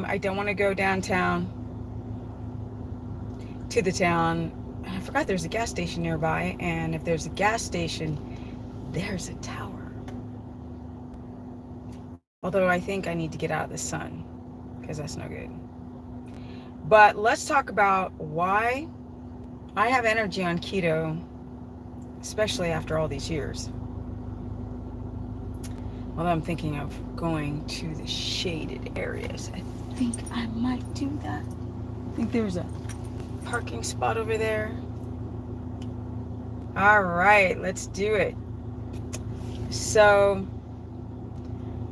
I don't want to go downtown to the town. I forgot there's a gas station nearby, and if there's a gas station, there's a tower. Although I think I need to get out of the sun, because that's no good. But let's talk about why I have energy on keto, especially after all these years. Although I'm thinking of going to the shaded areas. I think I might do that. I think there's a parking spot over there. All right, let's do it. So,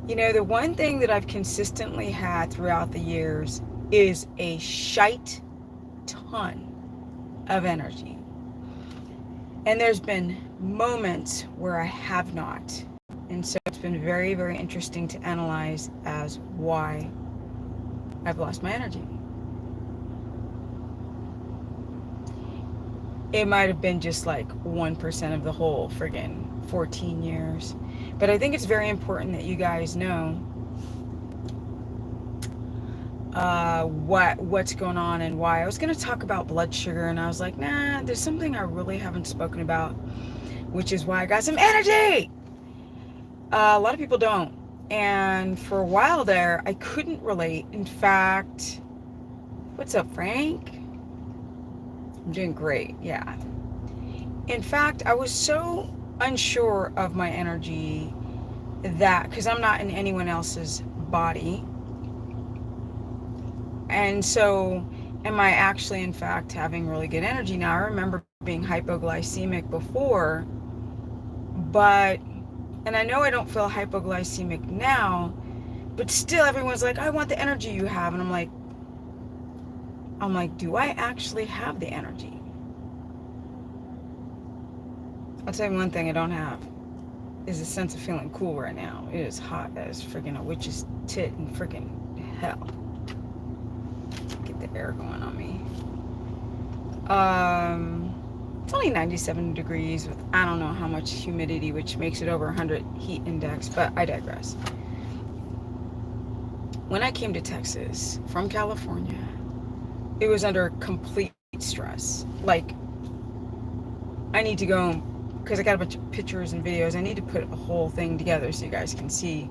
the one thing that I've consistently had throughout the years is a shite ton of energy. And there's been moments where I have not. And so it's been very, very interesting to analyze as why I've lost my energy. It might have been just like 1% of the whole friggin' 14 years. But I think it's very important that you guys know what's going on and why. I was going to talk about blood sugar, and I was like, nah, there's something I really haven't spoken about, which is why I got some energy. A lot of people don't. And for a while there, I couldn't relate. In fact, what's up, Frank? I'm doing great, yeah. In fact, I was so unsure of my energy that, because I'm not in anyone else's body, and so am I actually in fact having really good energy now? I remember being hypoglycemic before, and I know I don't feel hypoglycemic now, but still everyone's like, I want the energy you have. And I'm like, do I actually have the energy? I'll tell you one thing I don't have is a sense of feeling cool right now. It is hot as freaking a witch's tit in freaking hell. Get the air going on me. It's only 97 degrees with I don't know how much humidity, which makes it over 100 heat index, but I digress. When I came to Texas from California, it was under complete stress. Like, I need to go, because I got a bunch of pictures and videos, I need to put a whole thing together so you guys can see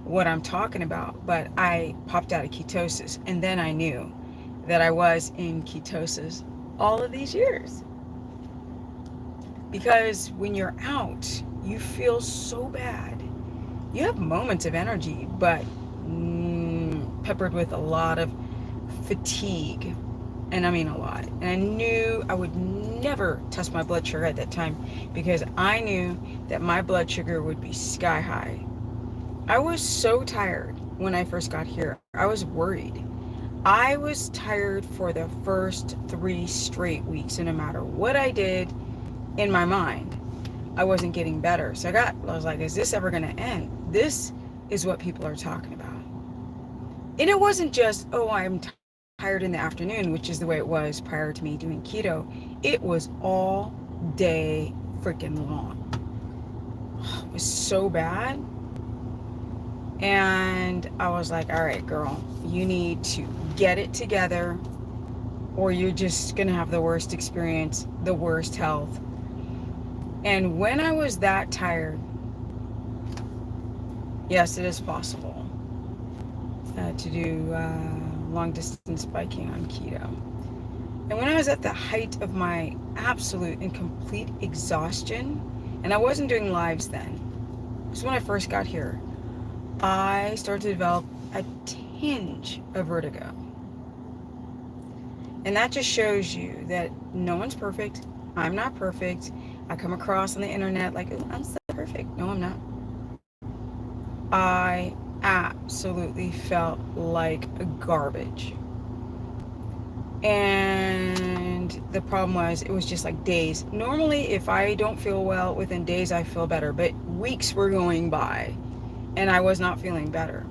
what I'm talking about. But I popped out of ketosis, and then I knew that I was in ketosis all of these years. Because when you're out, you feel so bad. You have moments of energy, but peppered with a lot of fatigue. And I mean a lot. And I knew I would never test my blood sugar at that time, because I knew that my blood sugar would be sky high. I was so tired when I first got here. I was worried. I was tired for the first 3 straight weeks, and no matter what I did in my mind, I wasn't getting better. So I was like, is this ever going to end? This is what people are talking about. And it wasn't just, oh, I'm tired in the afternoon, which is the way it was prior to me doing keto. It was all day freaking long. It was so bad. And I was like, all right, girl, you need to get it together, or you're just going to have the worst experience, the worst health. And when I was that tired, yes, it is possible to do long distance biking on keto. And when I was at the height of my absolute and complete exhaustion, and I wasn't doing lives then, because when I first got here, I started to develop a tinge of vertigo. And that just shows you that no one's perfect. I'm not perfect. I come across on the internet like, oh, I'm so perfect. No, I'm not. I absolutely felt like garbage. And the problem was, it was just like days. Normally, if I don't feel well, within days I feel better. But weeks were going by, and I was not feeling better.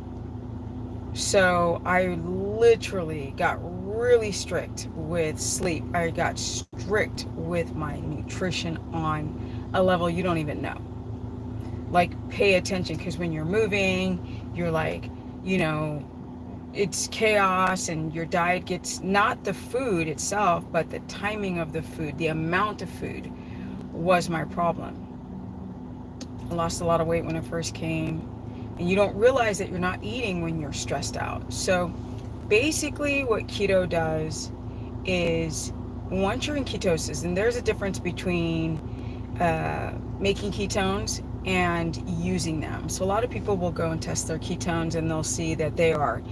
So I literally got really strict with sleep. I got strict with my nutrition on a level you don't even know. Like, pay attention, because when you're moving, you're like, it's chaos, and your diet gets, not the food itself, but the timing of the food, the amount of food was my problem. I lost a lot of weight when I first came, and you don't realize that you're not eating when you're stressed out. So basically what keto does is, once you're in ketosis, and there's a difference between making ketones and using them. So a lot of people will go and test their ketones, and they'll see that they are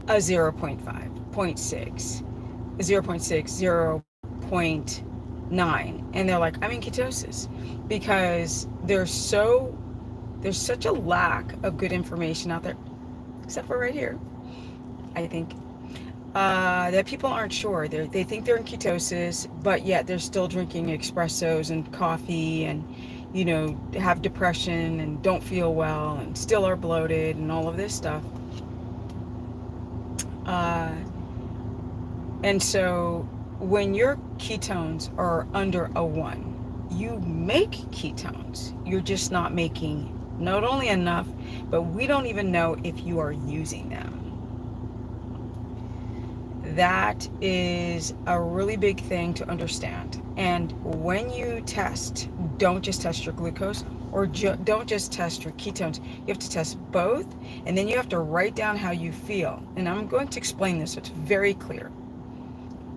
a zero point 0.5, zero point 0.6, 0.6, 0.9, and they're like, I'm in ketosis, because there's such a lack of good information out there, except for right here, I think, that people aren't sure. They think they're in ketosis, but yet they're still drinking espressos and coffee, and, have depression and don't feel well and still are bloated and all of this stuff. Uh, and so when your ketones are under a 1, you make ketones. You're just not making not only enough, but we don't even know if you are using them. That is a really big thing to understand. And when you test, don't just test your glucose, or don't just test your ketones. You have to test both, and then you have to write down how you feel. And I'm going to explain this so it's very clear.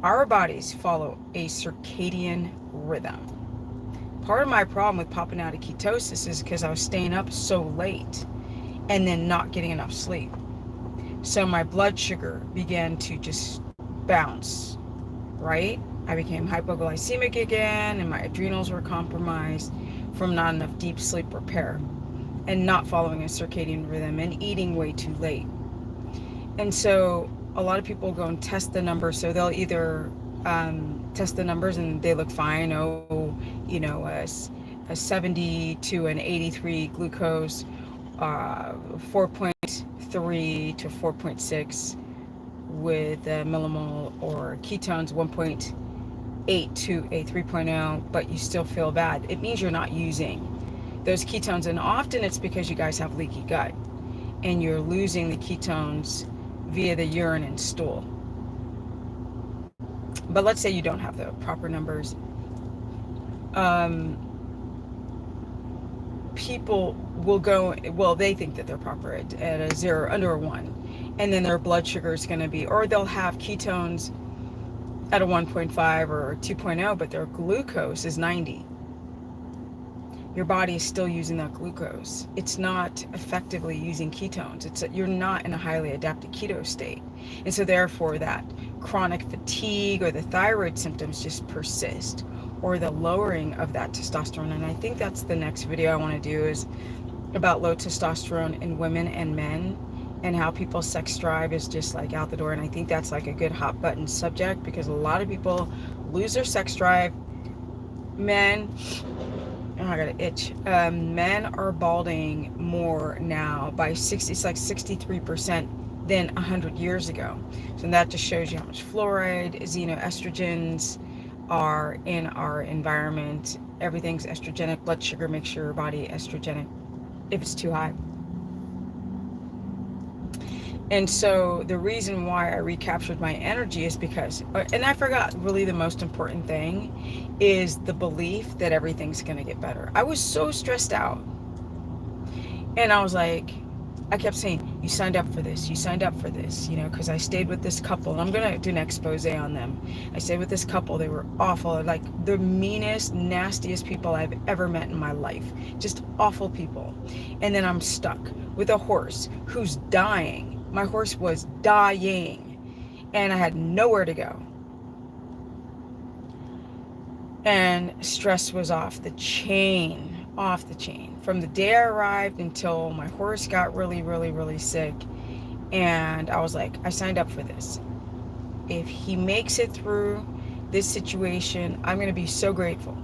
Our bodies follow a circadian rhythm. Part of my problem with popping out of ketosis is because I was staying up so late and then not getting enough sleep. So my blood sugar began to just bounce, right? I became hypoglycemic again, and my adrenals were compromised from not enough deep sleep repair and not following a circadian rhythm and eating way too late. And so a lot of people go and test the numbers. So they'll either test the numbers and they look fine. A 70 to an 83 glucose, 4.3 to 4.6 with millimole, or ketones 1.8 to a 3.0, but you still feel bad. It means you're not using those ketones. And often it's because you guys have leaky gut and you're losing the ketones via the urine and stool. But let's say you don't have the proper numbers. People will go, well, they think that they're proper at a 0, under a 1, and then their blood sugar is going to be, or they'll have ketones at a 1.5 or 2.0, but their glucose is 90. Your body is still using that glucose. It's not effectively using ketones. You're not in a highly adapted keto state. And so therefore that chronic fatigue or the thyroid symptoms just persist, or the lowering of that testosterone. And I think that's the next video I want to do, is about low testosterone in women and men, and how people's sex drive is just like out the door. And I think that's like a good hot button subject, because a lot of people lose their sex drive. Men, oh, I got an itch. Men are balding more now by 63% than 100 years ago. So that just shows you how much fluoride, xenoestrogens are in our environment. Everything's estrogenic. Blood sugar makes your body estrogenic if it's too high. And so the reason why I recaptured my energy is because, and I forgot really the most important thing, is the belief that everything's going to get better. I was so stressed out. And I was like, I kept saying, you signed up for this, you signed up for this, because I stayed with this couple, and I'm going to do an expose on them. I stayed with this couple. They were awful, like the meanest, nastiest people I've ever met in my life. Just awful people. And then I'm stuck with a horse who's dying. My horse was dying, and I had nowhere to go. And stress was off the chain. From the day I arrived until my horse got really, really, really sick. And I was like, I signed up for this. If he makes it through this situation, I'm going to be so grateful.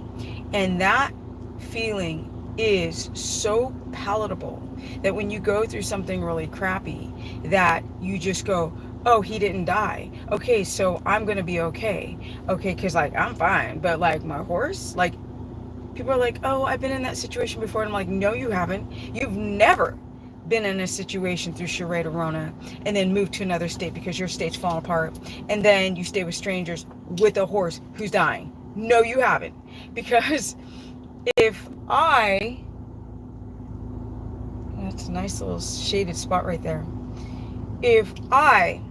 And that feeling is so palatable that when you go through something really crappy, that you just go, oh, he didn't die. Okay, so I'm going to be okay. Okay, because like I'm fine. But like my horse, like people are like, oh, I've been in that situation before. And I'm like, no, you haven't. You've never been in a situation through charade Rona and then moved to another state because your state's falling apart, and then you stay with strangers with a horse who's dying? No, you haven't. Because if that's a nice little shaded spot right there. If I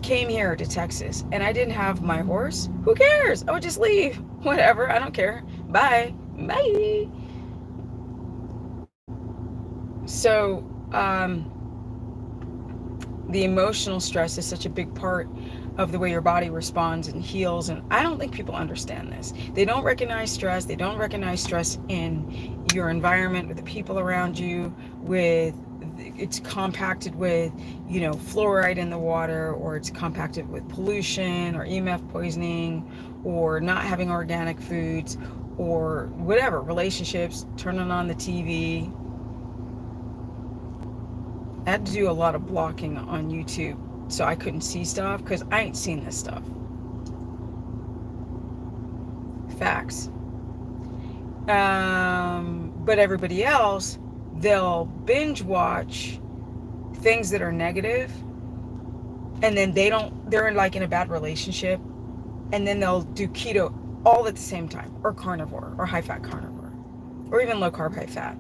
came here to Texas and I didn't have my horse, who cares? I would just leave. Whatever, I don't care. Bye. Bye. So, the emotional stress is such a big part of the way your body responds and heals. And I don't think people understand this. They don't recognize stress. They don't recognize stress in your environment, with the people around you, it's compacted with, fluoride in the water, or it's compacted with pollution or EMF poisoning, or not having organic foods, or whatever, relationships, turning on the TV. I had to do a lot of blocking on YouTube so I couldn't see stuff, because I ain't seen this stuff. Facts. But everybody else, they'll binge watch things that are negative, and then they're in a bad relationship, and then they'll do keto all at the same time, or carnivore, or high fat carnivore, or even low carb, high fat,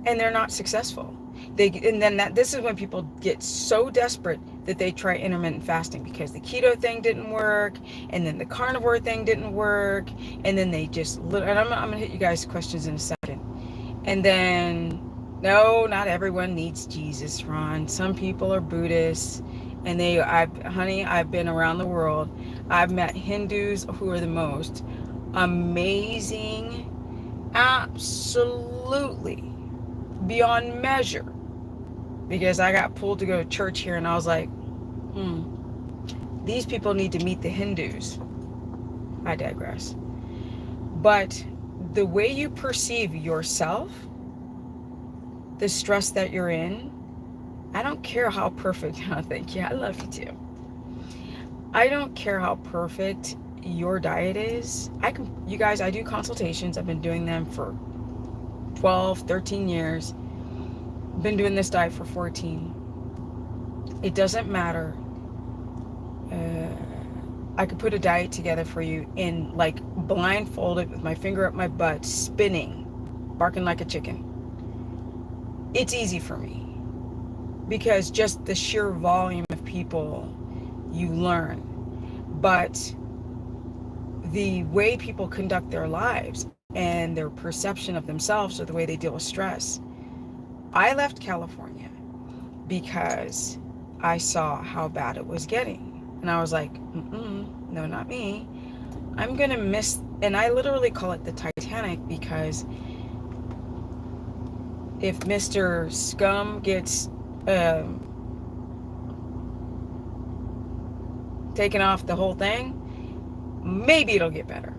and they're not successful. This is when people get so desperate that they try intermittent fasting, because the keto thing didn't work, and then the carnivore thing didn't work, and then they just, and I'm gonna hit you guys questions in a second. And then, no, not everyone needs Jesus, Ron. Some people are Buddhists, and I've been around the world. I've met Hindus who are the most amazing, absolutely beyond measure, because I got pulled to go to church here, and I was like, these people need to meet the Hindus. I digress. But the way you perceive yourself, the stress that you're in, I don't care how perfect, thank you, I love you too. I don't care how perfect your diet is. You guys, I do consultations. I've been doing them for 12, 13 years. Been doing this diet for 14. It doesn't matter. I could put a diet together for you in blindfolded with my finger up my butt, spinning, barking like a chicken. It's easy for me, because just the sheer volume of people you learn. But the way people conduct their lives and their perception of themselves, or the way they deal with stress. I left California because I saw how bad it was getting. And I was like, no, not me. I'm going to miss, and I literally call it the Titanic, because if Mr. Scum gets taken off the whole thing, maybe it'll get better.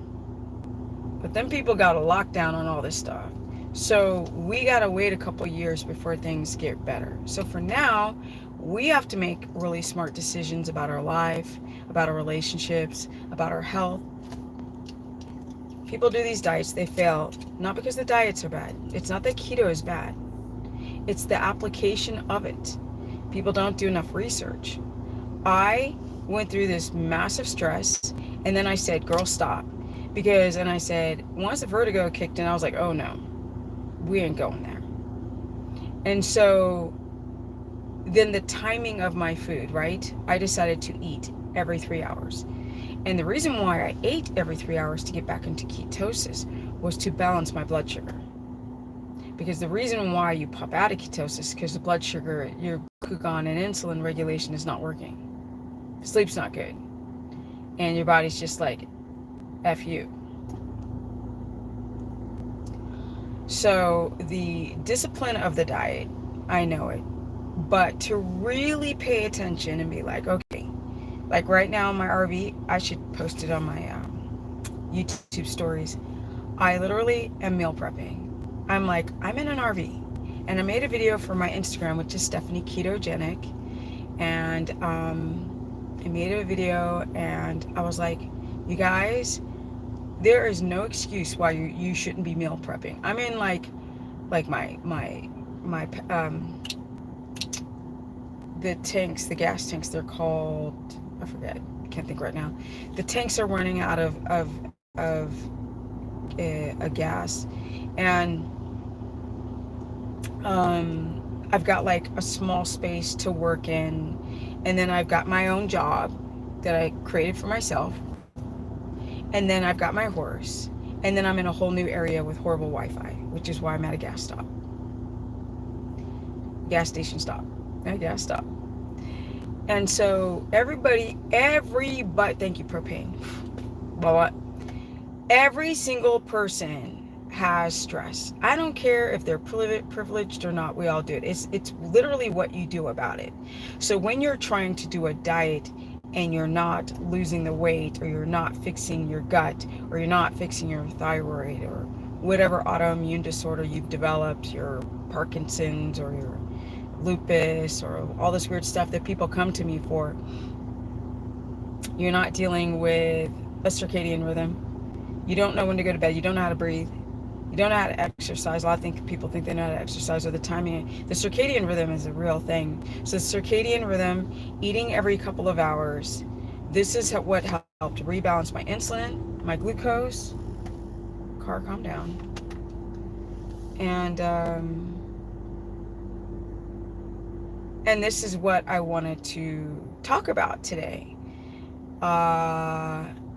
But then people got a lockdown on all this stuff. So we got to wait a couple years before things get better. So for now, we have to make really smart decisions about our life, about our relationships, about our health. People do these diets, they fail, not because the diets are bad. It's not that keto is bad. It's the application of it. People don't do enough research. I went through this massive stress, and then I said, girl, stop. And I said, once the vertigo kicked in, I was like, oh no, we ain't going there. And so then the timing of my food, right? I decided to eat every 3 hours. And the reason why I ate every 3 hours to get back into ketosis was to balance my blood sugar. Because the reason why you pop out of ketosis is because the blood sugar, your glucagon and insulin regulation is not working. Sleep's not good. And your body's just like, F you. So the discipline of the diet, I know it. But to really pay attention and be like, okay, like right now in my RV, I should post it on my YouTube stories. I literally am meal prepping. I'm in an RV, and I made a video for my Instagram, which is Stephanie Ketogenic, and I made a video, and I was like, you guys, there is no excuse why you shouldn't be meal prepping. I'm in like my my the tanks, the gas tanks, they're called, I forget, I can't think right now. The tanks are running out of a gas, and I've got like a small space to work in, and then I've got my own job that I created for myself, and then I've got my horse, and then I'm in a whole new area with horrible Wi-Fi, which is why I'm at a gas stop, gas station stop, a gas stop. And so everybody, thank you, propane. Blah, blah. Every single person has stress. I don't care if they're privileged or not. We all do it. It's literally what you do about it. So when you're trying to do a diet and you're not losing the weight, or you're not fixing your gut, or you're not fixing your thyroid, or whatever autoimmune disorder you've developed, your Parkinson's or your lupus or all this weird stuff that people come to me for, you're not dealing with a circadian rhythm. You don't know when to go to bed. You don't know how to breathe. You don't know how to exercise. A lot of people think they know how to exercise, or the timing. The circadian rhythm is a real thing. So circadian rhythm, eating every couple of hours. This is what helped rebalance my insulin, my glucose. Car, calm down. And this is what I wanted to talk about today.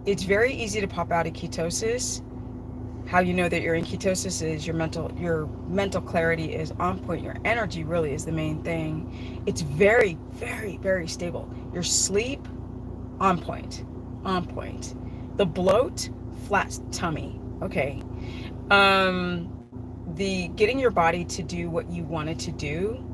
It's very easy to pop out of ketosis. How you know that you're in ketosis is your mental clarity is on point. Your energy really is the main thing. It's very, very, very stable. Your sleep, on point. The bloat, flat tummy. Okay. The getting your body to do what you want it to do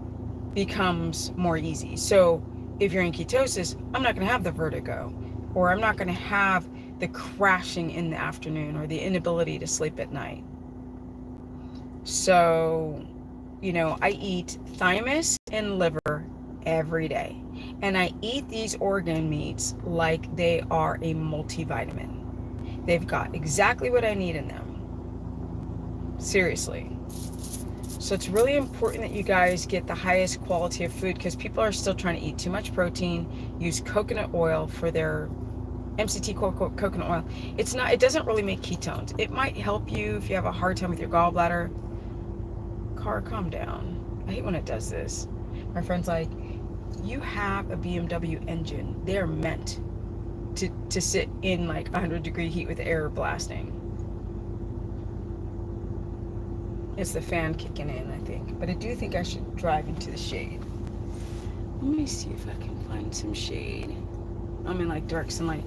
becomes more easy. So if you're in ketosis, I'm not going to have the vertigo, or I'm not going to have the crashing in the afternoon, or the inability to sleep at night. So, I eat thymus and liver every day, and I eat these organ meats like they are a multivitamin. They've got exactly what I need in them. Seriously. So it's really important that you guys get the highest quality of food, because people are still trying to eat too much protein, use coconut oil for their MCT coconut oil. It doesn't really make ketones. It might help you if you have a hard time with your gallbladder. Car, calm down. I hate when it does this. My friend's like, you have a BMW engine. They're meant to sit in like 100-degree heat with air blasting. It's the fan kicking in, I think. But I do think I should drive into the shade. Let me see if I can find some shade. I'm in like dark sunlight.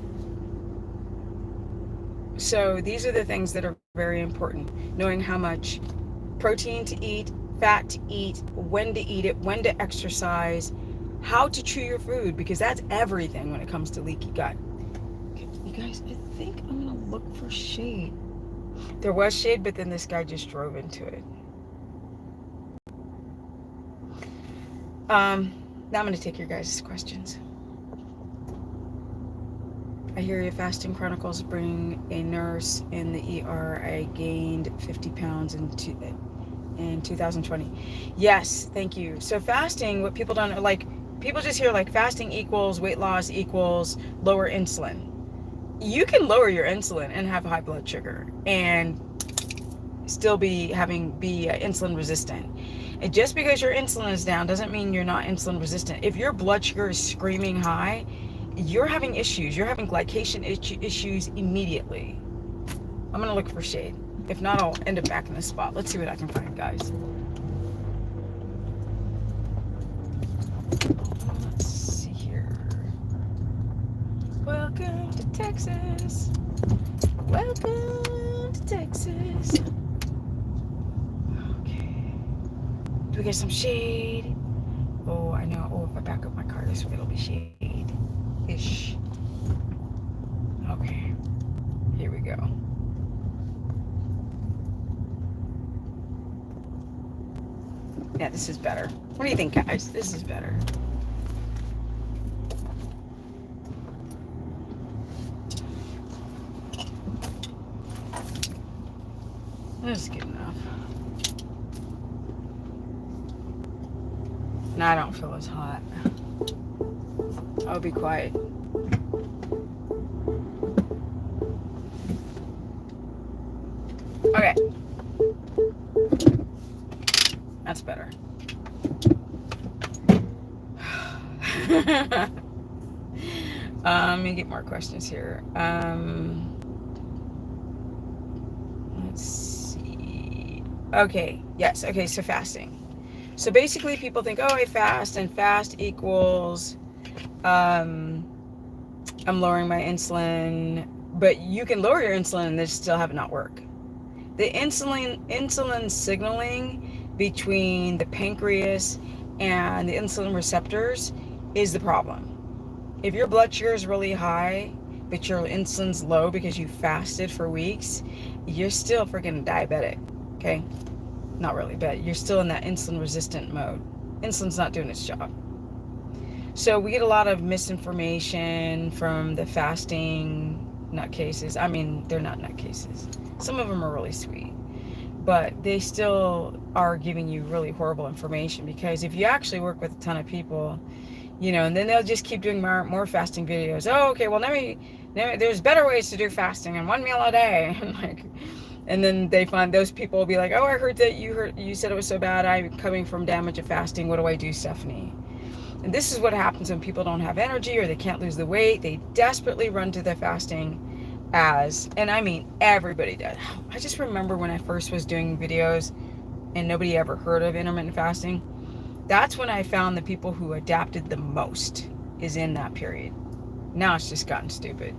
So these are the things that are very important. Knowing how much protein to eat, fat to eat, when to eat it, when to exercise, how to chew your food, because that's everything when it comes to leaky gut. You guys, I think I'm going to look for shade. There was shade, but then this guy just drove into it. Now I'm going to take your guys' questions. I hear you. Fasting Chronicles bring a nurse in the ER. I gained 50 pounds in 2020. Yes, thank you. So fasting, what people don't like, people just hear like fasting equals weight loss equals lower insulin. You can lower your insulin and have high blood sugar and still be insulin resistant. And just because your insulin is down doesn't mean you're not insulin resistant. If your blood sugar is screaming high, you're having issues. You're having glycation issues immediately. I'm going to look for shade. If not, I'll end up back in this spot. Let's see what I can find, guys. Let's see here. Welcome to Texas. Welcome to Texas. Okay. Do we get some shade? Oh, I know. Oh, if I back up my car this way, it'll be shade-ish. Okay. Here we go. Yeah, this is better. What do you think, guys? This is better. That's good enough. No, I don't feel as hot. I'll be quiet. Okay. That's better. Let me get more questions here. Let's see. Okay. Yes. Okay. So fasting. So basically people think, oh, I fast, and fast equals I'm lowering my insulin, but you can lower your insulin and this still have it not work. The insulin signaling between the pancreas and the insulin receptors is the problem. If your blood sugar is really high, but your insulin's low because you fasted for weeks, you're still freaking diabetic, okay? Not really, but you're still in that insulin resistant mode. Insulin's not doing its job. So we get a lot of misinformation from the fasting nutcases. I mean, they're not nutcases. Some of them are really sweet, but they still are giving you really horrible information, because if you actually work with a ton of people, you know, and then they'll just keep doing more fasting videos. Oh, okay, well, there's better ways to do fasting, and 1 meal a day. And then they find those people will be like, oh, I heard that you said it was so bad. I'm coming from damage of fasting. What do I do, Stephanie? And this is what happens when people don't have energy or they can't lose the weight. They desperately run to the fasting and I mean, everybody does. I just remember when I first was doing videos and nobody ever heard of intermittent fasting. That's when I found the people who adapted the most is in that period. Now it's just gotten stupid.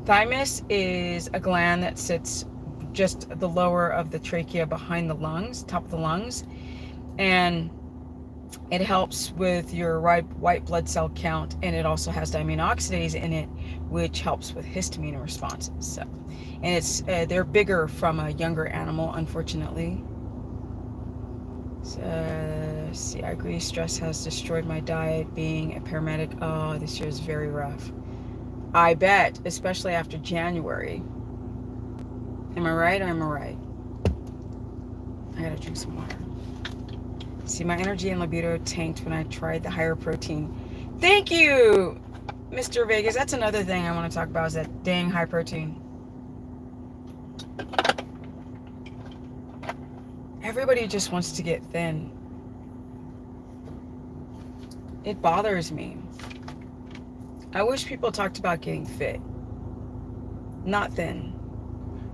Thymus is a gland that sits just the lower of the trachea behind the lungs, top of the lungs. And it helps with your white blood cell count, and it also has diamine oxidase in it, which helps with histamine responses. So, and they're bigger from a younger animal, unfortunately. So, see, I agree. Stress has destroyed my diet. Being a paramedic, oh, this year is very rough. I bet, especially after January. Am I right or am I right? I gotta drink some water. See, my energy and libido tanked when I tried the higher protein. Thank you, Mr. Vegas. That's another thing I want to talk about, is that dang high protein. Everybody just wants to get thin. It bothers me. I wish people talked about getting fit, not thin.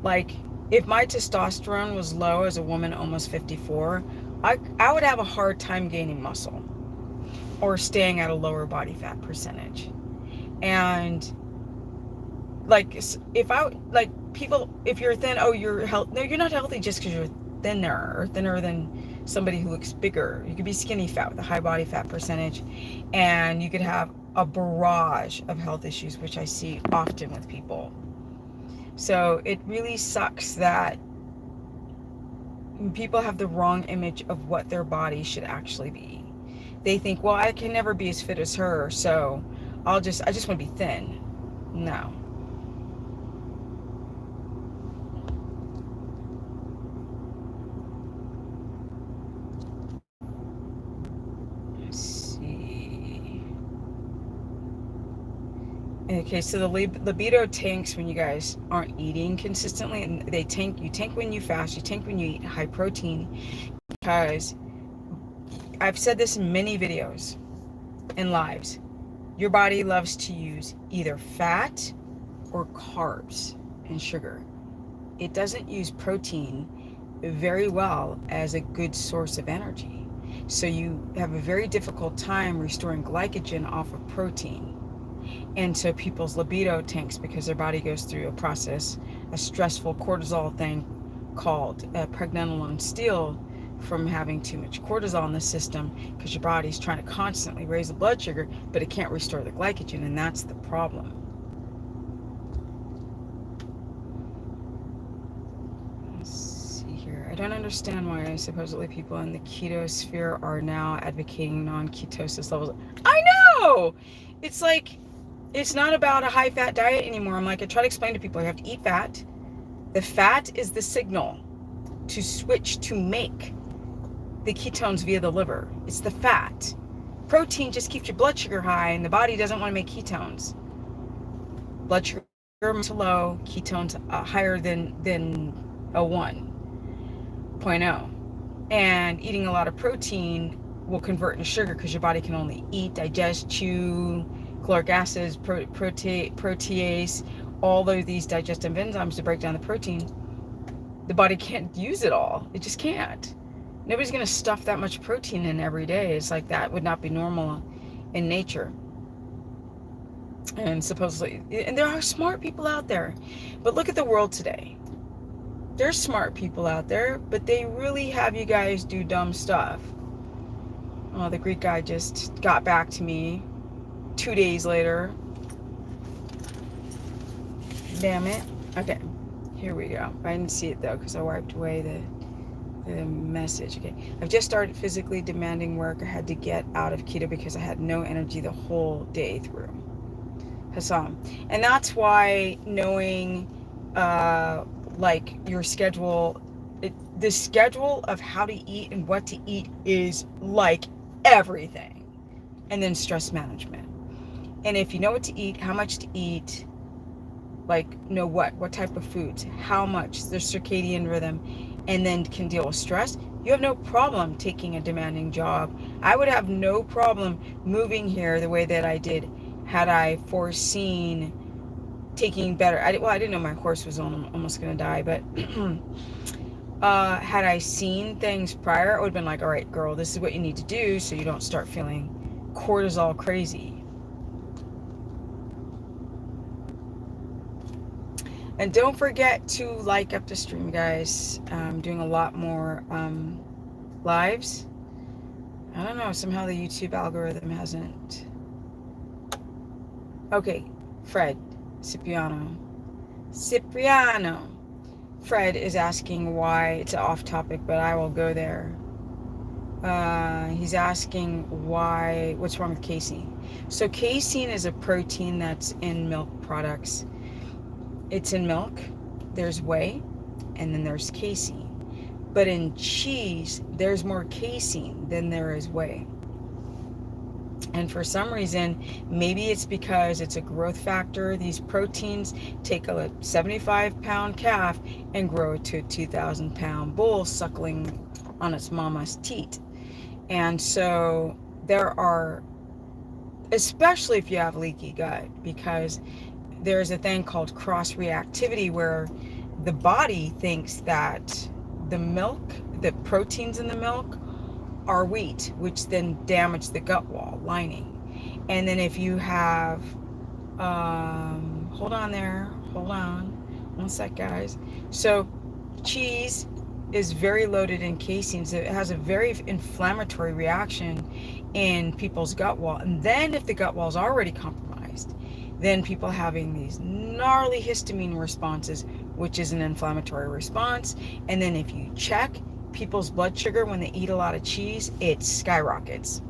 Like, if my testosterone was low as a woman almost 54, I would have a hard time gaining muscle or staying at a lower body fat percentage. And like, if you're thin, oh, you're healthy. No, you're not healthy just because you're thinner than somebody who looks bigger. You could be skinny fat with a high body fat percentage, and you could have a barrage of health issues, which I see often with people. So it really sucks that people have the wrong image of what their body should actually be. They think, well, I can never be as fit as her, so I just want to be thin. No. Let's see. Okay, so the libido tanks when you guys aren't eating consistently, and you tank when you fast, you tank when you eat high protein, because I've said this in many videos and lives. Your body loves to use either fat or carbs and sugar. It doesn't use protein very well as a good source of energy. So you have a very difficult time restoring glycogen off of protein. And so people's libido tanks because their body goes through a stressful cortisol thing called pregnenolone steal, from having too much cortisol in the system, because your body's trying to constantly raise the blood sugar, but it can't restore the glycogen, and that's the problem. Let's see here. I don't understand why supposedly people in the keto sphere are now advocating non-ketosis levels. I know! It's like, it's not about a high-fat diet anymore. I'm like, I try to explain to people, you have to eat fat. The fat is the signal to switch to make the ketones via the liver. It's the fat. Protein just keeps your blood sugar high, and the body doesn't want to make ketones. Blood sugar to low, ketones higher than a 1.0. And eating a lot of protein will convert into sugar because your body can only eat, digest, chew, caloric acids, protease, all of these digestive enzymes to break down the protein. The body can't use it all. It just can't. Nobody's going to stuff that much protein in every day. It's like that would not be normal in nature. And supposedly, and there are smart people out there. But look at the world today. There's smart people out there, but they really have you guys do dumb stuff. Oh, the Greek guy just got back to me 2 days later. Damn it. Okay, here we go. I didn't see it though because I wiped away the message. Okay, I've just started physically demanding work. I had to get out of keto because I had no energy the whole day through. Hassan. And that's why knowing like your schedule, the schedule of how to eat and what to eat is like everything. And then stress management. And if you know what to eat, how much to eat, like know what type of foods, how much, the circadian rhythm, and then can deal with stress, you have no problem taking a demanding job. I would have no problem moving here the way that I did had I foreseen taking better. I didn't know my horse was almost going to die, but had I seen things prior, I would have been like, all right, girl, this is what you need to do so you don't start feeling cortisol crazy. And don't forget to like up the stream, guys. I'm doing a lot more lives. I don't know, somehow the YouTube algorithm hasn't. Okay, Fred Cipriano. Fred is asking why, it's off topic, but I will go there. He's asking what's wrong with casein. So casein is a protein that's in milk products. It's in milk, there's whey, and then there's casein. But in cheese, there's more casein than there is whey. And for some reason, maybe it's because it's a growth factor. These proteins take a 75-pound calf and grow it to a 2,000-pound bull suckling on its mama's teat. And so there are, especially if you have leaky gut, because there's a thing called cross-reactivity where the body thinks that the milk, the proteins in the milk are wheat, which then damage the gut wall lining. And then if you have, hold on one sec, guys. So cheese is very loaded in casein, so it has a very inflammatory reaction in people's gut wall. And then if the gut wall is already compromised, then people having these gnarly histamine responses, which is an inflammatory response. And then if you check people's blood sugar when they eat a lot of cheese, it skyrockets.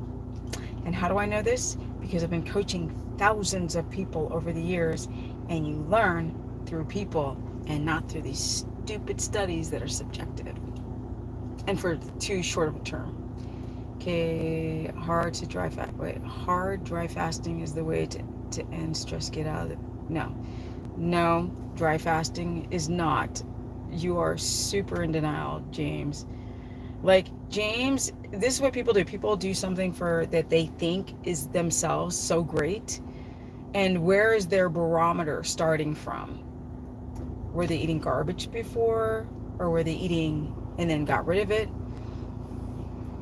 And how do I know this? Because I've been coaching thousands of people over the years, and you learn through people and not through these stupid studies that are subjective and for too short of a term. Okay, hard dry fasting is the way to end stress, get out of it. No, dry fasting is not. You are super in denial, James. Like, James, this is what people do. People do something that they think is themselves so great. And where is their barometer starting from? Were they eating garbage before? Or were they eating and then got rid of it?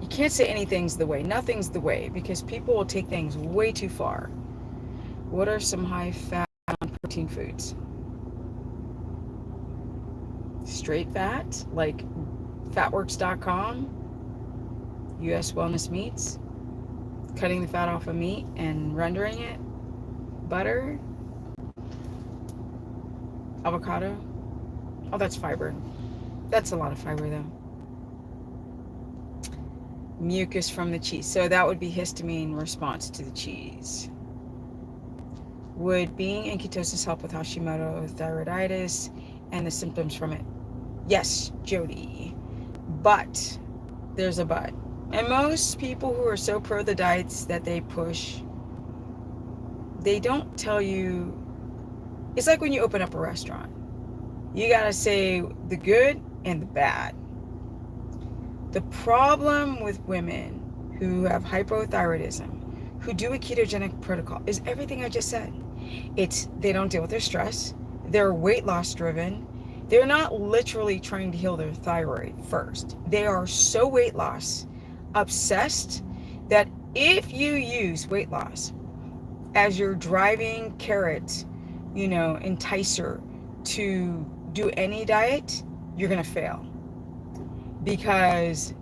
You can't say anything's the way. Nothing's the way, because people will take things way too far. What are some high-fat protein foods? Straight fat, like fatworks.com, US Wellness Meats, cutting the fat off of meat and rendering it, butter, avocado. Oh, that's fiber. That's a lot of fiber, though. Mucus from the cheese. So that would be histamine response to the cheese. Would being in ketosis help with Hashimoto thyroiditis and the symptoms from it? Yes, Jody. But There's a but. And most people who are so pro the diets that they push, they don't tell you. It's like when you open up a restaurant. You gotta say the good and the bad. The problem with women who have hypothyroidism, who do a ketogenic protocol, is everything I just said. It's they don't deal with their stress. They're weight loss driven. They're not literally trying to heal their thyroid first. They are so weight loss obsessed that if you use weight loss as your driving carrot, enticer to do any diet, you're going to fail. Because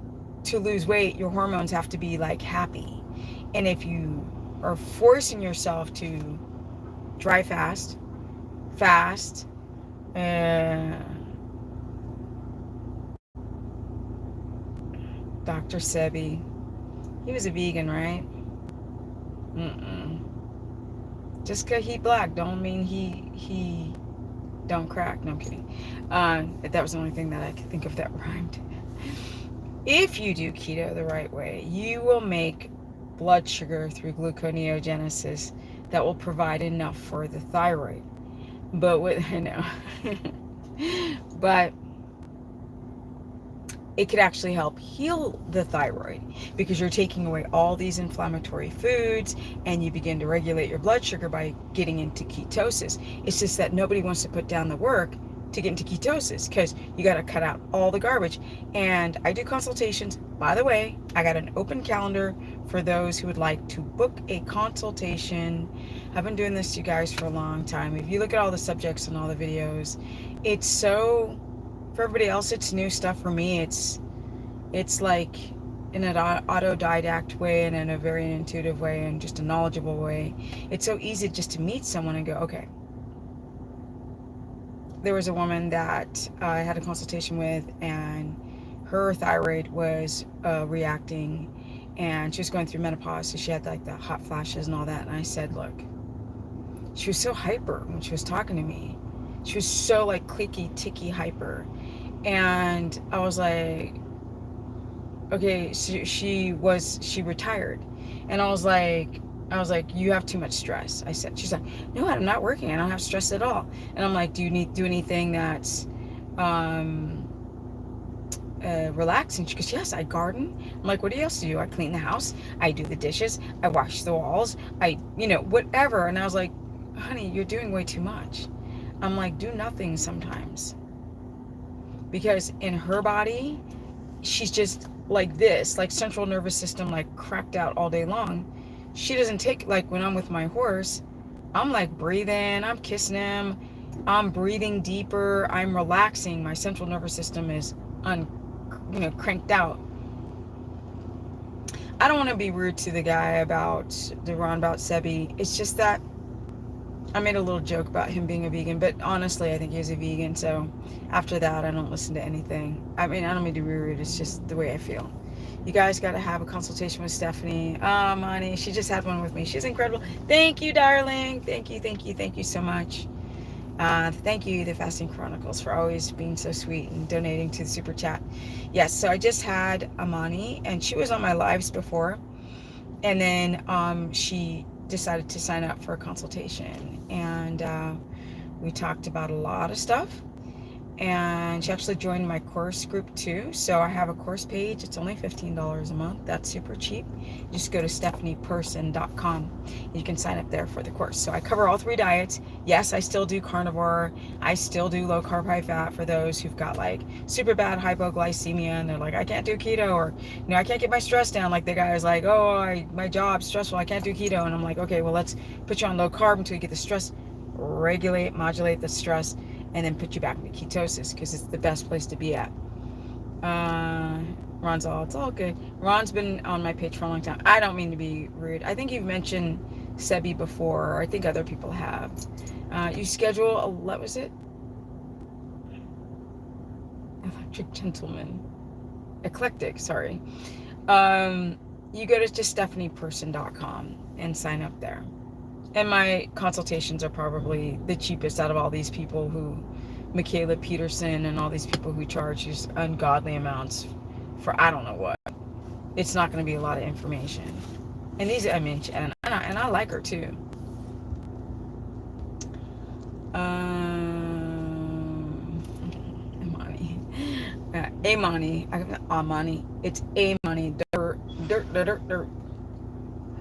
to lose weight, your hormones have to be like happy. And if you are forcing yourself to dry fast, Dr. Sebi, he was a vegan, right? Just because he black don't mean he don't crack. No, I'm kidding. That was the only thing that I could think of that rhymed. If you do keto the right way, you will make blood sugar through gluconeogenesis that will provide enough for the thyroid. But but it could actually help heal the thyroid because you're taking away all these inflammatory foods and you begin to regulate your blood sugar by getting into ketosis. It's just that nobody wants to put down the work to get into ketosis because you got to cut out all the garbage. And I do consultations. By the way, I got an open calendar for those who would like to book a consultation. I've been doing this to you guys for a long time. If you look at all the subjects and all the videos, it's so, for everybody else, it's new stuff. For me, it's like in an autodidact way and in a very intuitive way and just a knowledgeable way. It's so easy just to meet someone and go, okay. There was a woman that I had a consultation with, and her thyroid was reacting, and she was going through menopause, so she had like the hot flashes and all that. And I said, look, she was so hyper when she was talking to me. She was so like clicky, ticky hyper. And I was like, okay, so she retired. And I was like, you have too much stress. I said, she's like, no, I'm not working. I don't have stress at all. And I'm like, do you do anything that's relaxing? She goes, yes, I garden. I'm like, what else do? I clean the house. I do the dishes. I wash the walls. Whatever. And I was like, honey, you're doing way too much. I'm like, do nothing sometimes. Because in her body, she's just like this, like central nervous system, like cracked out all day long. She doesn't take, like when I'm with my horse, I'm like breathing, I'm kissing him, I'm breathing deeper, I'm relaxing. My central nervous system is cranked out. I don't want to be rude to the guy about Sebi. It's just that I made a little joke about him being a vegan, but honestly, I think he's a vegan. So after that, I don't listen to anything. I mean, I don't mean to be rude. It's just the way I feel. You guys got to have a consultation with Stephanie. Money. She just had one with me. She's incredible. Thank you, darling. Thank you so much. Thank you, the Fasting Chronicles, for always being so sweet and donating to the super chat. Yes, so I just had Amani, and she was on my lives before, and then she decided to sign up for a consultation, and we talked about a lot of stuff. And she actually joined my course group too. So I have a course page. It's only $15 a month. That's super cheap. You just go to stephanieperson.com. You can sign up there for the course. So I cover all 3 diets. Yes, I still do carnivore. I still do low carb, high fat for those who've got like super bad hypoglycemia and they're like, I can't do keto, or I can't get my stress down. Like the guy is like, my job's stressful, I can't do keto. And I'm like, okay, well, let's put you on low carb until you get the stress, modulate the stress, and then put you back into ketosis, because it's the best place to be at. Ron's all, it's all good. Ron's been on my page for a long time. I don't mean to be rude. I think you've mentioned Sebi before, or I think other people have. You schedule, what was it? Electric Gentleman. Eclectic, sorry. You go to just stephanieperson.com and sign up there. And my consultations are probably the cheapest out of all these people who, Michaela Peterson and all these people who charge just ungodly amounts for I don't know what. it's not going to be a lot of information. And these, I mean, and I like her too. Imani. Amani. It's Amani. Dirt.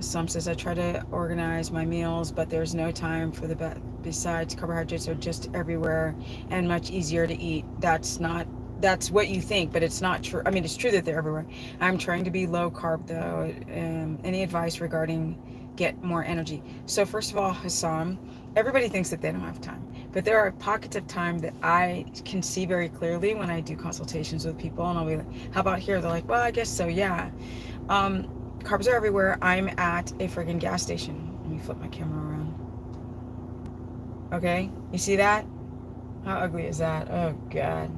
Some says I try to organize my meals, but there's no time for the besides carbohydrates are just everywhere and much easier to eat. That's what you think, but it's not true. I mean, it's true that they're everywhere. I'm trying to be low carb though. Any advice regarding get more energy? So first of all, Hassan, everybody thinks that they don't have time, but there are pockets of time that I can see very clearly when I do consultations with people, and I'll be like, how about here? They're like, well, I guess so, yeah. Carbs are everywhere. I'm at a friggin' gas station. Let me flip my camera around. Okay, you see that? How ugly is that? Oh God.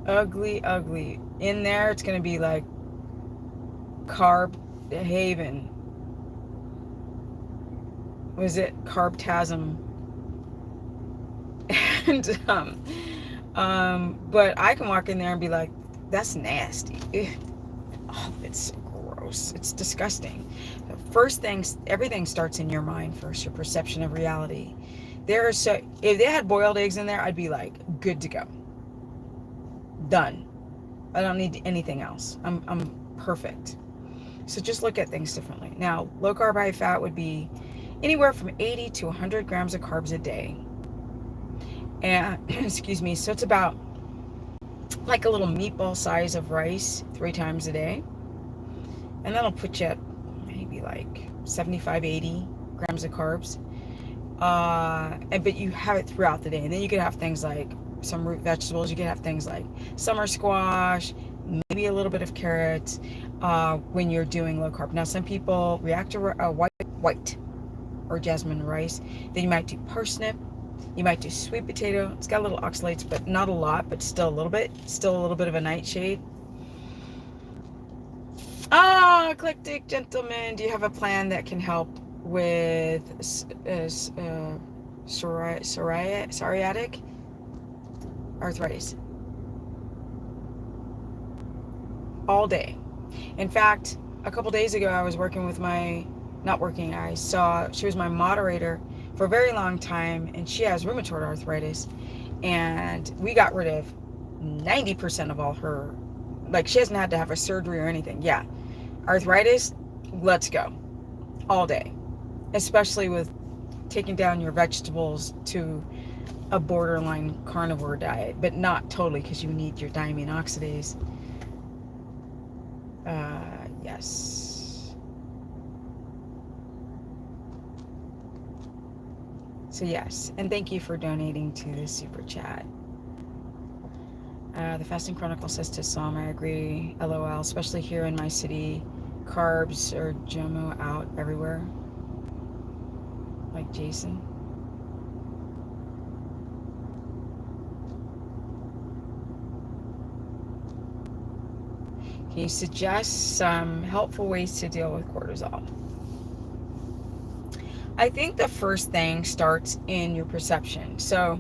Ugly. In there, it's gonna be like carb haven. Was it carbtasm? And but I can walk in there and be like, that's nasty. Ugh. Oh, it's so gross. It's disgusting. First things, everything starts in your mind first. Your perception of reality. If they had boiled eggs in there, I'd be like, good to go. Done. I don't need anything else. I'm perfect. So just look at things differently. Now, low carb, high fat would be anywhere from 80 to 100 grams of carbs a day. And excuse me, so it's about like a little meatball size of rice 3 times a day. And that'll put you at maybe like 75, 80 grams of carbs. But you have it throughout the day. And then you could have things like some root vegetables. You could have things like summer squash, maybe a little bit of carrots when you're doing low carb. Now, some people react to white or jasmine rice. Then you might do parsnip. You might do sweet potato. It's got a little oxalates, but not a lot, but still a little bit. Still a little bit of a nightshade. Eclectic gentleman, do you have a plan that can help with psoriatic arthritis? All day. In fact, a couple days ago, I was working with she was my moderator for a very long time, and she has rheumatoid arthritis, and we got rid of 90% of all her, like, she hasn't had to have a surgery or anything. Yeah, arthritis, let's go all day, especially with taking down your vegetables to a borderline carnivore diet, but not totally, because you need your diamine oxidase. Yes. So yes, and thank you for donating to the super chat. The Fasting Chronicle says to some, I agree, LOL, especially here in my city, carbs are JOMO out everywhere, like Jason. Can you suggest some helpful ways to deal with cortisol? I think the first thing starts in your perception. So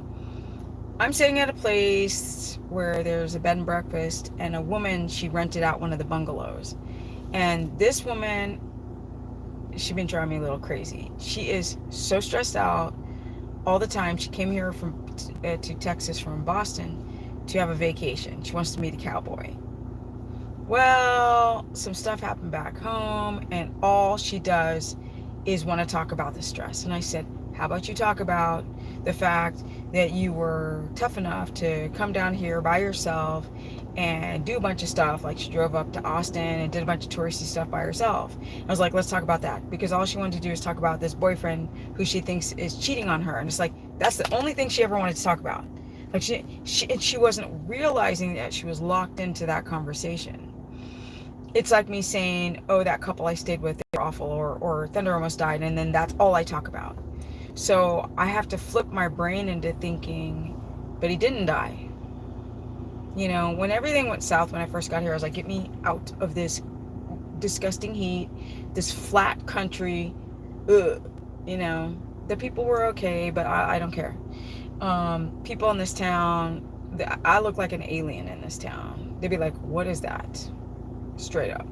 I'm sitting at a place where there's a bed and breakfast, and a woman, she rented out one of the bungalows. And this woman, she's been driving me a little crazy. She is so stressed out all the time. She came here to Texas from Boston to have a vacation. She wants to meet a cowboy. Well, some stuff happened back home, and all she does is want to talk about the stress. And I said, how about you talk about the fact that you were tough enough to come down here by yourself and do a bunch of stuff. Like, she drove up to Austin and did a bunch of touristy stuff by herself. I was like, let's talk about that, because all she wanted to do is talk about this boyfriend who she thinks is cheating on her. And it's like, that's the only thing she ever wanted to talk about. Like, she wasn't realizing that she was locked into that conversation. It's like me saying, oh, that couple I stayed with, they're awful, or Thunder almost died, and then that's all I talk about. So I have to flip my brain into thinking, but he didn't die. You know, when everything went south when I first got here, I was like, get me out of this disgusting heat, this flat country. Ugh. You know, the people were okay, but I don't care. People in this town, I look like an alien in this town. They'd be like, what is that? Straight up.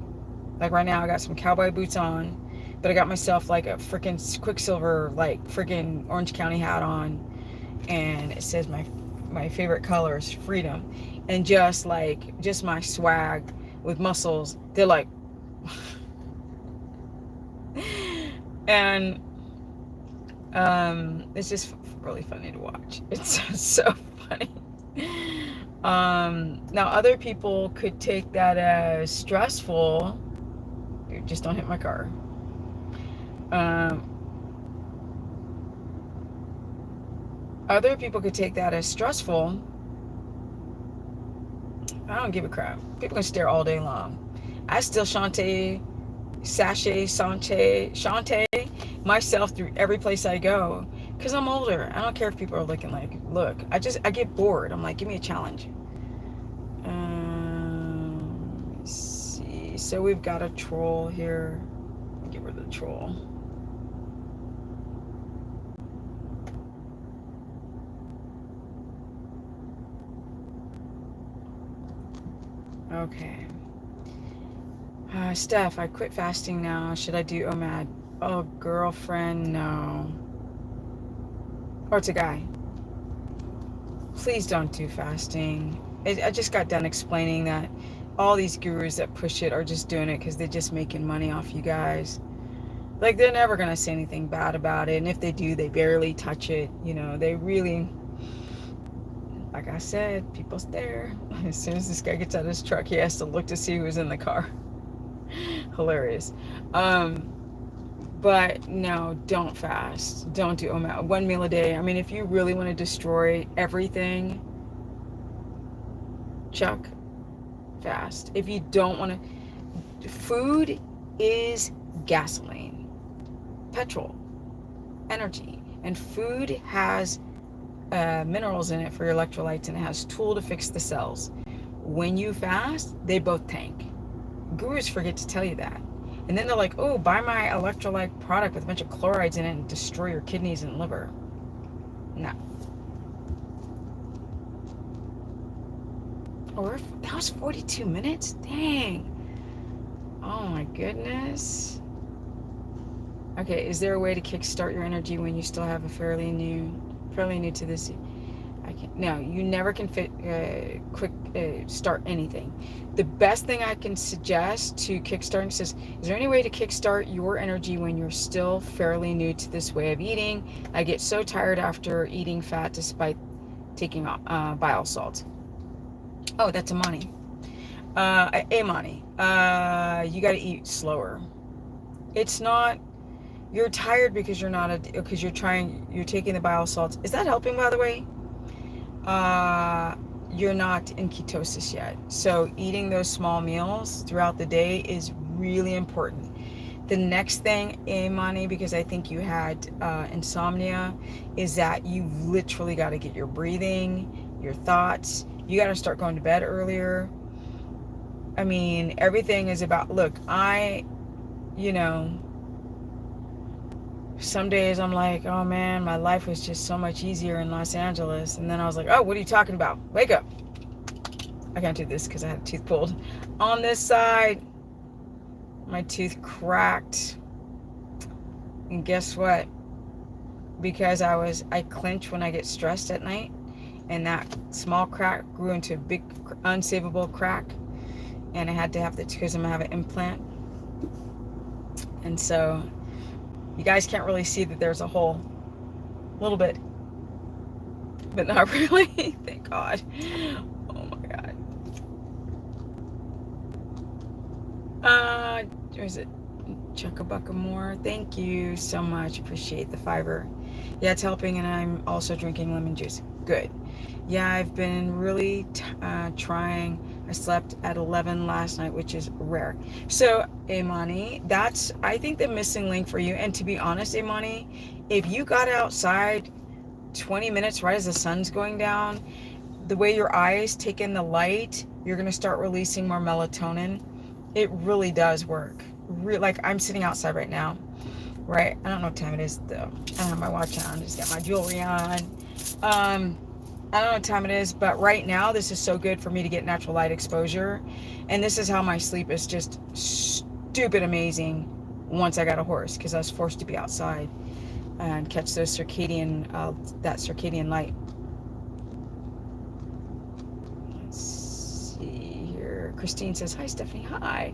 Like right now I got some cowboy boots on, but I got myself like a freaking Quicksilver, like freaking Orange County hat on, and it says my favorite color is freedom, and just my swag with muscles, they're like and it's just really funny to watch. It's so funny. Now other people could take that as stressful. Dude, just don't hit my car. Other people could take that as stressful. I don't give a crap. People can stare all day long. I still shantae myself through every place I go because I'm older. I don't care if people are looking like, look, I get bored. I'm like, give me a challenge. Let's see. So we've got a troll here. Get rid of the troll. Okay. Steph, I quit fasting now. Should I do OMAD? Oh, girlfriend, no. Or it's a guy. Please don't do fasting. I just got done explaining that all these gurus that push it are just doing it because they're just making money off you guys. Like, they're never going to say anything bad about it. And if they do, they barely touch it. You know, they really... Like I said, people stare. As soon as this guy gets out of his truck, he has to look to see who's in the car. Hilarious. But no, don't fast. Don't do one meal a day. I mean, if you really want to destroy everything, Chuck, fast. If you don't want to... Food is gasoline, petrol, energy. And food has minerals in it for your electrolytes, and it has tool to fix the cells. When you fast, they both tank. Gurus forget to tell you that. And then they're like, oh, buy my electrolyte product with a bunch of chlorides in it and destroy your kidneys and liver. No. Or that was 42 minutes? Dang. Oh my goodness. Okay, is there a way to kickstart your energy when you still have a fairly new to this? I can't. No, you never can start anything. The best thing I can suggest to kickstarting is there any way to kickstart your energy when you're still fairly new to this way of eating? I get so tired after eating fat despite taking bile salts. Oh, that's Amani. Amani. You got to eat slower. It's not. You're tired because you're taking the bile salts. Is that helping, by the way? You're not in ketosis yet. So eating those small meals throughout the day is really important. The next thing, Imani, because I think you had insomnia, is that you've literally got to get your breathing, your thoughts. You got to start going to bed earlier. I mean, everything is about, look, some days I'm like, oh man, my life was just so much easier in Los Angeles. And then I was like, oh, what are you talking about? Wake up. I can't do this because I had a tooth pulled. On this side, my tooth cracked. And guess what? Because I clench when I get stressed at night. And that small crack grew into a big, unsavable crack. And I had to have because I'm going to have an implant. And so... You guys can't really see that there's a hole. A little bit. But not really. Thank God. Oh my God. Is it Chuckabucka more? Thank you so much. Appreciate the fiber. Yeah, it's helping, and I'm also drinking lemon juice. Good. Yeah, I've been really trying. I slept at 11 last night, which is rare. So, Imani, that's, I think, the missing link for you. And to be honest, Imani, if you got outside 20 minutes right as the sun's going down, the way your eyes take in the light, you're going to start releasing more melatonin. It really does work. Like, I'm sitting outside right now, right? I don't know what time it is, though. I don't have my watch on. Just got my jewelry on. I don't know what time it is, but right now this is so good for me to get natural light exposure. And this is how my sleep is just stupid amazing once I got a horse, because I was forced to be outside and catch those that circadian light. Let's see here. Christine says, hi, Stephanie. Hi.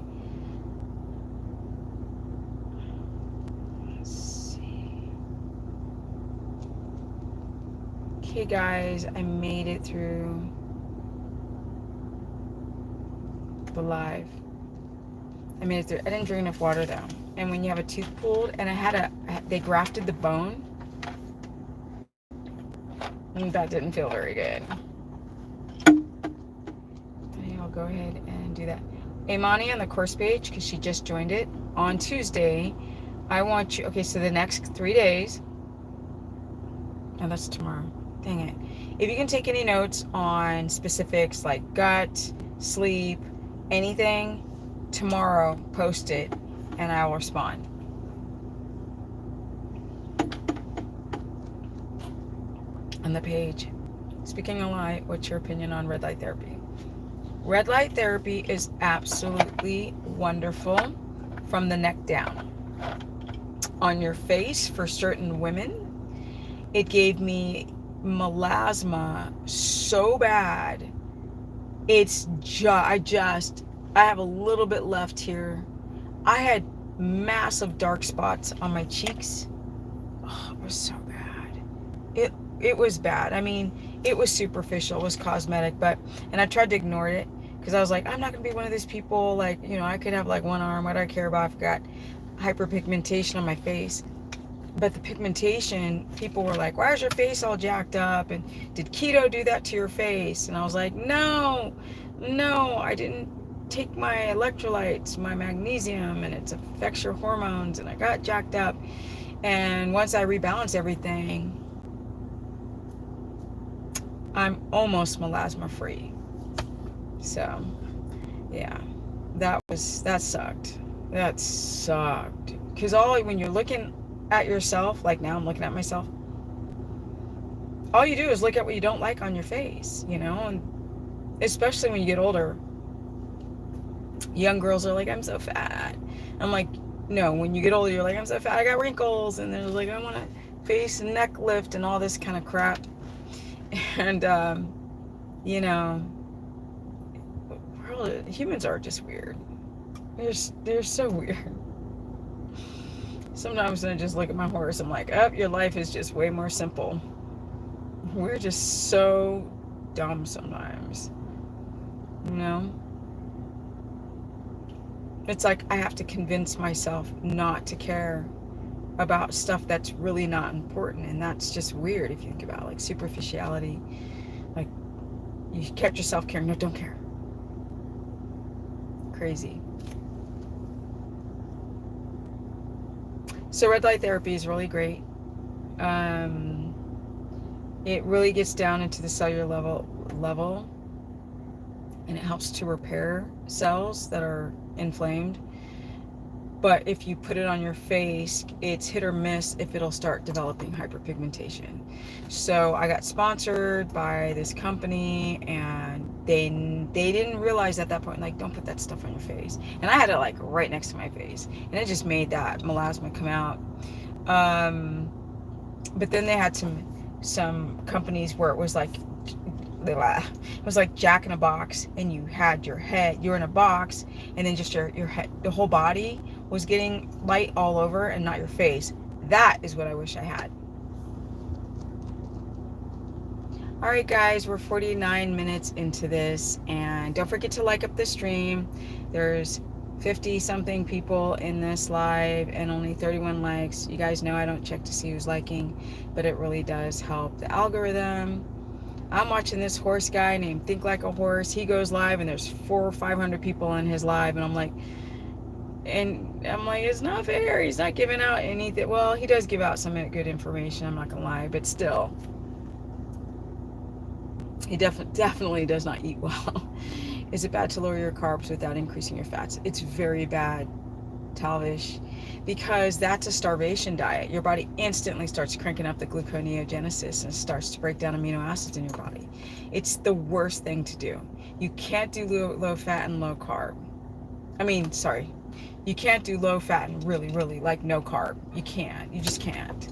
Let's see. Okay, guys, I made it through the live. I made it through. I didn't drink enough water though. And when you have a tooth pulled, and they grafted the bone, and that didn't feel very good. Okay, I'll go ahead and do that. Imani on the course page, because she just joined it, on Tuesday, I want you, okay, so the next 3 days, oh, that's tomorrow, dang it. If you can take any notes on specifics like gut, sleep, anything, tomorrow, post it, and I will respond. On the page, speaking of light, what's your opinion on red light therapy? Red light therapy is absolutely wonderful from the neck down. On your face, for certain women, it gave me melasma so bad. I have a little bit left here. I had massive dark spots on my cheeks. Oh, it was so bad. It was bad. I mean, it was superficial, it was cosmetic, and I tried to ignore it, because I was like, I'm not gonna be one of these people, like, I could have like one arm, what do I care about? I've got hyperpigmentation on my face. But the pigmentation, people were like, why is your face all jacked up? And did keto do that to your face? And I was like, no, I didn't take my electrolytes, my magnesium, and it affects your hormones, and I got jacked up. And once I rebalanced everything, I'm almost melasma free. So yeah, that sucked. That sucked. Because when you're looking at yourself, like now I'm looking at myself, all you do is look at what you don't like on your face, and especially when you get older. Young girls are like, I'm so fat. I'm like, no, when you get older, you're like, I'm so fat, I got wrinkles, and they're like, I want a face and neck lift and all this kind of crap. And humans are just weird. They're so weird. Sometimes when I just look at my horse, I'm like, oh, your life is just way more simple. We're just so dumb sometimes. It's like I have to convince myself not to care about stuff that's really not important, and that's just weird if you think about it, like superficiality. Like, you kept yourself caring. No, don't care. Crazy. So red light therapy is really great. It really gets down into the cellular level, and it helps to repair cells that are inflamed. But if you put it on your face, it's hit or miss if it'll start developing hyperpigmentation. So I got sponsored by this company, and they didn't realize at that point, like, don't put that stuff on your face. And I had it like right next to my face, and it just made that melasma come out. But then they had some companies where it was like Jack in a Box, and you had your head, you're in a box, and then just your head, the whole body was getting light all over and not your face. That is what I wish I had. All right, guys, we're 49 minutes into this, and don't forget to like up the stream. There's 50 something people in this live and only 31 likes. You guys know I don't check to see who's liking, but it really does help the algorithm. I'm watching this horse guy named Think Like a Horse. He goes live, and there's 400 or 500 people in his live, and I'm like, it's not fair. He's not giving out anything. Well, he does give out some good information, I'm not gonna lie, but still, he definitely does not eat well. Is it bad to lower your carbs without increasing your fats? It's very bad, Talvish, because that's a starvation diet. Your body instantly starts cranking up the gluconeogenesis and starts to break down amino acids in your body. It's the worst thing to do. You can't do low fat and low carb. You can't do low fat and really, really like no carb. You can't. You just can't.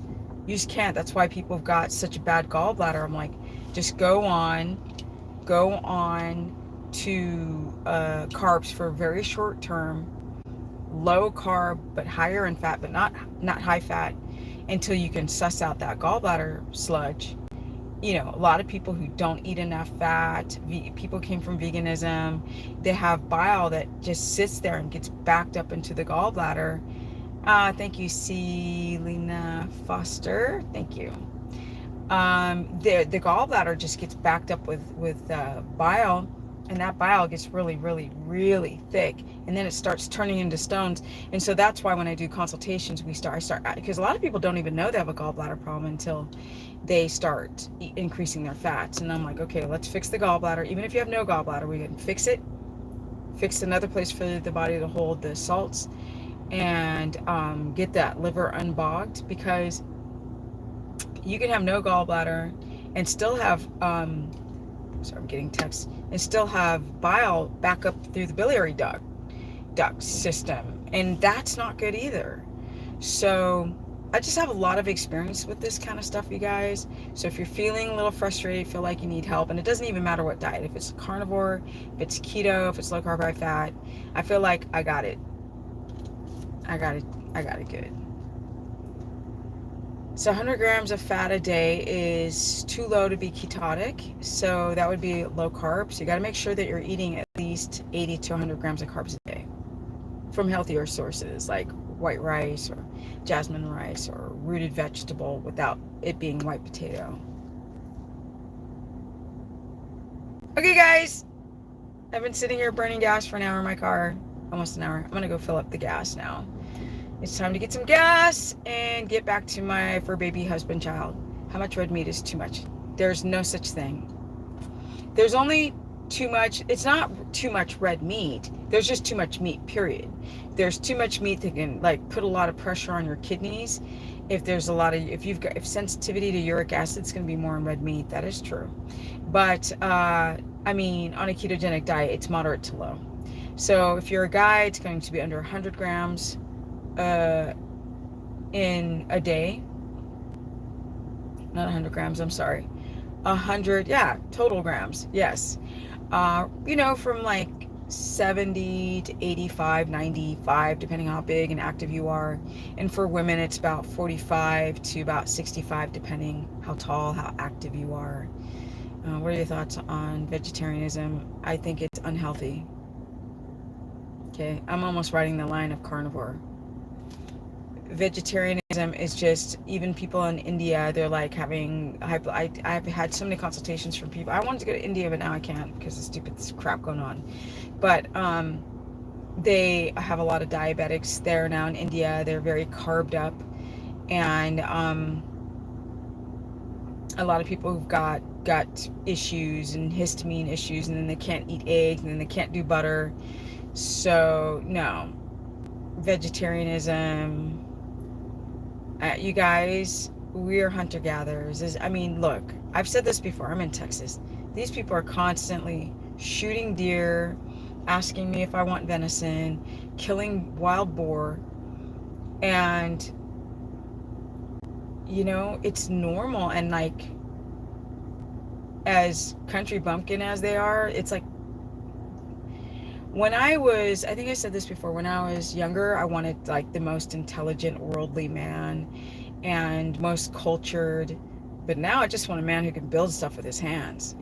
You just can't. That's why people have got such a bad gallbladder. I'm like, just go on to carbs for a very short term, low carb but higher in fat, but not high fat, until you can suss out that gallbladder sludge. A lot of people who don't eat enough fat, people came from veganism, they have bile that just sits there and gets backed up into the gallbladder. Thank you, Selena Foster. Thank you. The gallbladder just gets backed up with bile, and that bile gets really, really, really thick, and then it starts turning into stones. And so that's why when I do consultations, I start, because a lot of people don't even know they have a gallbladder problem until they start increasing their fats. And I'm like, okay, let's fix the gallbladder. Even if you have no gallbladder, we can fix it, fix another place for the body to hold the salts, and get that liver unbogged, because you can have no gallbladder and still have sorry, I'm getting texts, and still have bile back up through the biliary duct system, and that's not good either. So I just have a lot of experience with this kind of stuff, you guys. So if you're feeling a little frustrated, feel like you need help, and it doesn't even matter what diet, if it's carnivore, if it's keto, if it's low carb, high fat, I feel like I got it good. So 100 grams of fat a day is too low to be ketotic. So that would be low carb. So you got to make sure that you're eating at least 80 to 100 grams of carbs a day from healthier sources like white rice or jasmine rice or rooted vegetable, without it being white potato. Okay, guys, I've been sitting here burning gas for an hour in my car, almost an hour. I'm going to go fill up the gas now. It's time to get some gas and get back to my fur baby husband child. How much red meat is too much? There's no such thing. There's only too much. It's not too much red meat. There's just too much meat, period. There's too much meat that can put a lot of pressure on your kidneys. If sensitivity to uric acid, it's going to be more in red meat. That is true. But on a ketogenic diet, it's moderate to low. So if you're a guy, it's going to be under 100 grams in a day. Not 100 grams, I'm sorry. 100, total grams, yes. From like 70 to 85, 95, depending on how big and active you are. And for women, it's about 45 to about 65, depending how tall, how active you are. What are your thoughts on vegetarianism? I think it's unhealthy. Okay, I'm almost writing the line of carnivore. Vegetarianism is just, even people in India, they're like having, I've had so many consultations from people. I wanted to go to India, but now I can't because of stupid crap going on. But they have a lot of diabetics there now in India. They're very carbed up, and a lot of people who've got gut issues and histamine issues, and then they can't eat eggs, and then they can't do butter. So no, vegetarianism, you guys, we're hunter-gatherers. Look, I've said this before, I'm in Texas. These people are constantly shooting deer, asking me if I want venison, killing wild boar, and it's normal. And as country bumpkin as they are, it's like, I think I said this before, when I was younger, I wanted the most intelligent, worldly man and most cultured. But now I just want a man who can build stuff with his hands,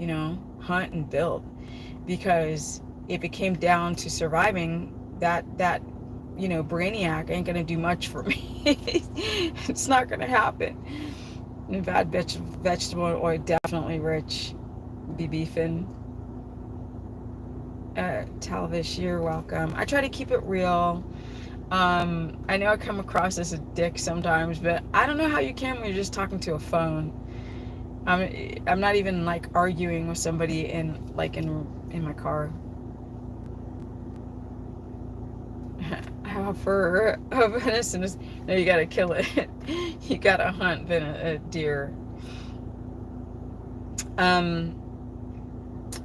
hunt and build. Because if it came down to surviving, that brainiac ain't going to do much for me. It's not going to happen. And bad vegetable oil, definitely rich. Be beefing. Talvish, you're welcome. I try to keep it real. I know I come across as a dick sometimes, but I don't know how you can when you're just talking to a phone. I'm not even arguing with somebody in my car. How for a venison is, no, you gotta kill it. You gotta hunt a deer.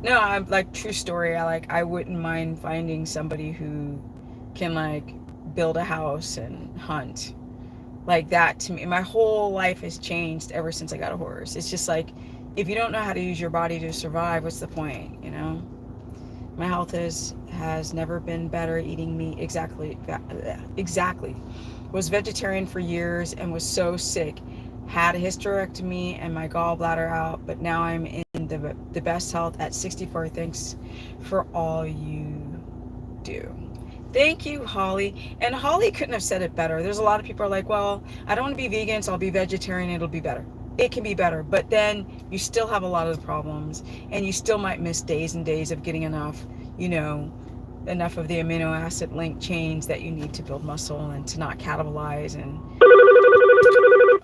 No, I'm true story. I wouldn't mind finding somebody who can build a house and hunt. Like that to me, my whole life has changed ever since I got a horse. It's just like, if you don't know how to use your body to survive, what's the point, you know? My health has never been better. Eating meat, exactly. Was vegetarian for years and was so sick. Had a hysterectomy and my gallbladder out, but now I'm in the best health at 64. Thanks for all you do. Thank you, Holly. And Holly couldn't have said it better. There's a lot of people are like, well, I don't want to be vegan, so I'll be vegetarian. It'll be better. It can be better, but then you still have a lot of the problems, and you still might miss days and days of getting enough, you know, enough of the amino acid linked chains that you need to build muscle and to not catabolize. And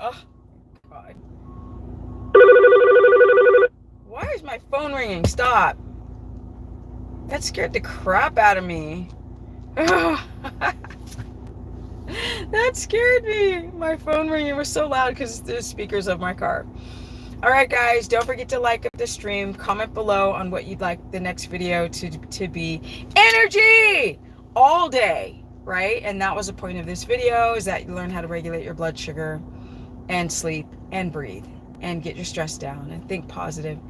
oh God, why is my phone ringing? Stop. That scared the crap out of me. That scared me. My phone ringing was so loud because the speakers of my car. All right, guys, don't forget to like up the stream. Comment below on what you'd like the next video to be. Energy all day, right? And that was the point of this video, is that you learn how to regulate your blood sugar and sleep and breathe and get your stress down and think positive.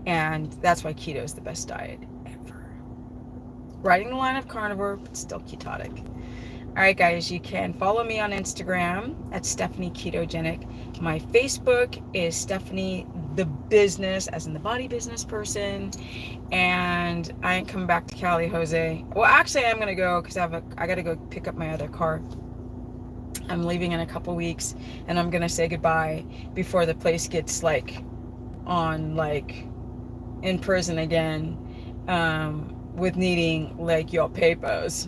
And that's why keto is the best diet ever. Riding the line of carnivore, but still ketotic. All right, guys, you can follow me on Instagram at Stephanie Ketogenic. My Facebook is Stephanie the Business, as in the body business person. And I ain't coming back to Cali, Jose. Well, actually, I'm gonna go because I gotta go pick up my other car. I'm leaving in a couple weeks, and I'm gonna say goodbye before the place gets like in prison again, with needing like your papers.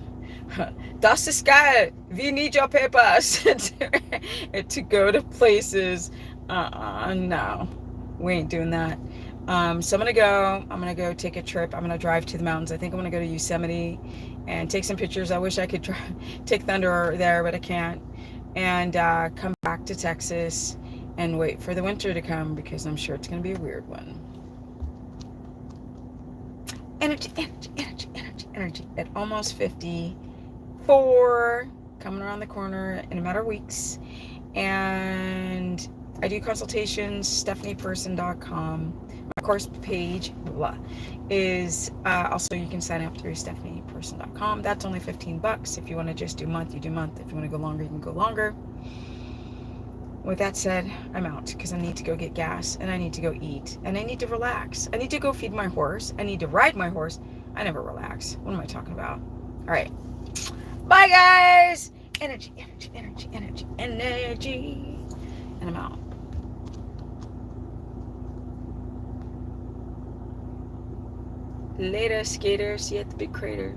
Das ist geil. We need your papers to go to places. No, we ain't doing that. So I'm gonna go take a trip. I'm gonna drive to the mountains. I think I'm gonna go to Yosemite and take some pictures. I wish I could take Thunder there, but I can't. And come back to Texas and wait for the winter to come, because I'm sure it's gonna be a weird one. Energy, energy, energy, energy, energy. At almost 54, coming around the corner in a matter of weeks. And I do consultations, stephanieperson.com. My course page is also, you can sign up through stephanieperson.com. That's only $15. If you want to just do month, you do month. If you want to go longer, you can go longer. With that said, I'm out because I need to go get gas, and I need to go eat, and I need to relax. I need to go feed my horse. I need to ride my horse. I never relax. What am I talking about? All right. Bye, guys. Energy, energy, energy, energy, energy. And I'm out. Later, skater. See you at the big crater.